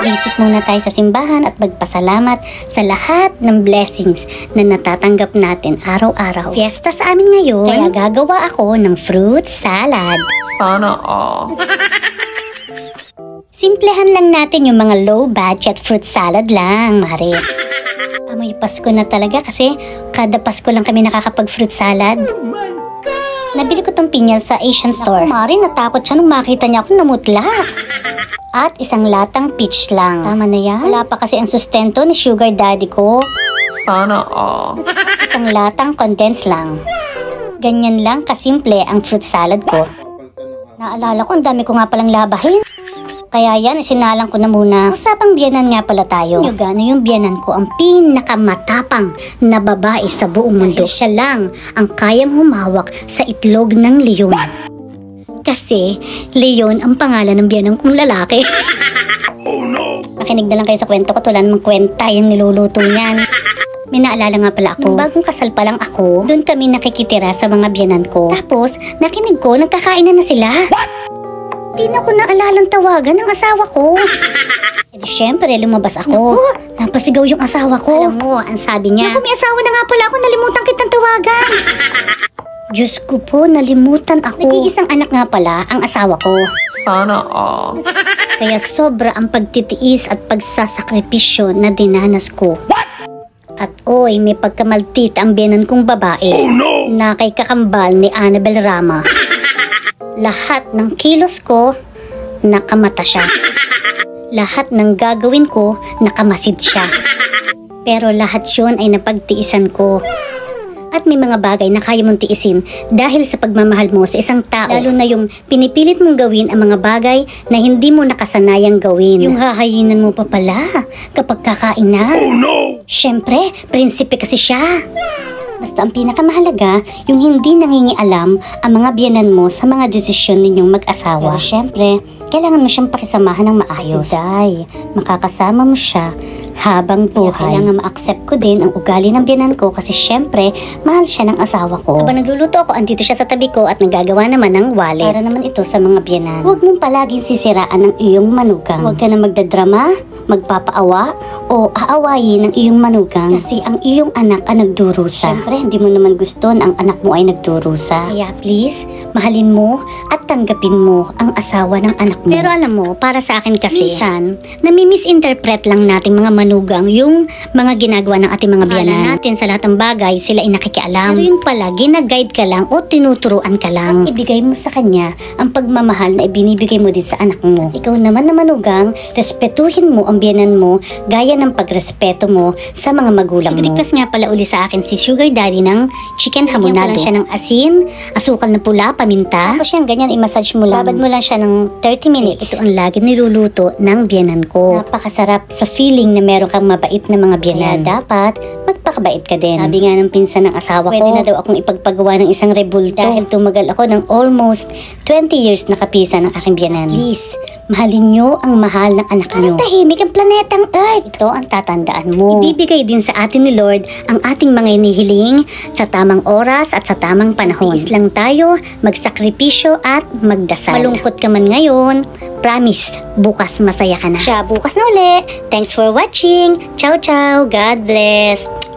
Visit muna tayo sa simbahan at magpasalamat sa lahat ng blessings na natatanggap natin araw-araw. Fiesta sa amin ngayon, kaya gagawa ako ng fruit salad. Sana all. Simplehan lang natin yung mga low budget fruit salad lang, Mari. Amoy Pasko na talaga kasi kada Pasko lang kami nakakapag fruit salad. Nabili ko tong pinyal sa Asian store. Mari, natakot siya nung makita niya ako namutla. At isang latang peach lang. Tama na yan. Wala pa kasi ang sustento ni sugar daddy ko. Sana all. Isang latang condensed lang. Ganyan lang kasimple ang fruit salad ko. Naalala ko, ang dami ko nga palang labahin. Kaya yan, isinalang ko na muna. Usapang biyanan nga pala tayo. Yung gano yung biyanan ko ang pinakamatapang na babae sa buong mundo. Siya lang ang kayang humawak sa itlog ng leon. Kasi leon ang pangalan ng biyanan kong lalaki. Oh no! Makinig na lang kayo sa kwento ko. Wala namang kwenta yung niluluto niyan. May naalala nga pala ako. Nung bagong kasal pa lang ako, doon kami nakikitira sa mga biyanan ko. Tapos, nakinig ko, nagkakainan na sila. Di na ko naalalang tawagan ng asawa ko. E di syempre, lumabas ako. Naku, napasigaw yung asawa ko. Alam mo, ang sabi niya, naku, may asawa na nga pala ako, nalimutan kitang tawagan. Diyos ko po, nalimutan ako. Nag-iisang anak nga pala ang asawa ko. Sana all. Kaya sobra ang pagtitiis at pagsasakripisyo na dinanas ko. At oy, may pagkamaltit ang biyanan kong babae. Oh no! Na kay kakambal ni Annabel Rama. Lahat ng kilos ko, nakamata siya. Lahat ng gagawin ko, nakamasid siya. Pero lahat yun ay napagtiisan ko. At may mga bagay na kaya mong tiisin dahil sa pagmamahal mo sa isang tao. Lalo na yung pinipilit mong gawin ang mga bagay na hindi mo nakasanayang gawin. Yung hahayinan mo pa pala kapag kakain na. Oh no! Siyempre, prinsipe kasi siya. Basta ang pinakamahalaga, yung hindi nangingialam ang mga biyanan mo sa mga desisyon ninyong mag-asawa. Pero syempre, kailangan mo siyang pakisamahan ng maayos. Kasi makakasama mo siya habang buhay. Kailangan ma-accept ko din ang ugali ng biyanan ko kasi syempre, mahal siya ng asawa ko. Habang nagluluto ako, andito siya sa tabi ko at naggagawa naman ng wallet. Para naman ito sa mga biyanan. Huwag mong palaging sisiraan ang iyong manugang. Huwag ka na magdadrama, magpapaawa, o aawayin ng iyong manugang kasi ang iyong anak ang nagdurusa. Syempre, hindi mo naman gusto na ang anak mo ay nagdurusa. Kaya please, mahalin mo at tanggapin mo ang asawa ng anak mo. Pero alam mo, para sa akin kasi, minsan, nami-misinterpret lang nating mga manugang yung mga ginagawa ng ating mga biyanan. Natin sa lahat ng bagay, sila ay nakikialam. Pero yun pala, ginaguide ka lang o tinuturuan ka lang. Ibigay mo sa kanya ang pagmamahal na ibinibigay mo din sa anak mo. Ikaw naman na manugang, respetuhin mo ang biyanan mo gaya ng pagrespeto mo sa mga magulang mo. Nag-request nga pala uli sa akin si Sugar Daddy ng chicken hamonado. Lang siya ng asin, asukal na pula, paminta. Tapos yung ganyan, i-massage mo lang. Babad mo lang siya ng 30 minutes. Ito ang lagi niluluto ng biyanan ko. Napakasarap sa feeling na meron kang mabait na mga biyanan. Kaya dapat magpakabait ka din. Sabi nga ng pinsan ng asawa ko, pwede na daw akong ipagpagawa ng isang rebulto dahil tumagal ako ng almost 20 years na kapisan ng aking biyanan. Please, mahalin nyo ang mahal ng anak nyo. Para tahimik ang planetang Earth. Ito ang tatandaan mo. Ibibigay din sa atin ni Lord ang ating mga inihiling sa tamang oras at sa tamang panahon. Tiis lang tayo, magsakripisyo at magdasal. Malungkot ka man ngayon, promise, bukas masaya ka na. Siya, bukas na uli. Thanks for watching. Ciao, ciao. God bless.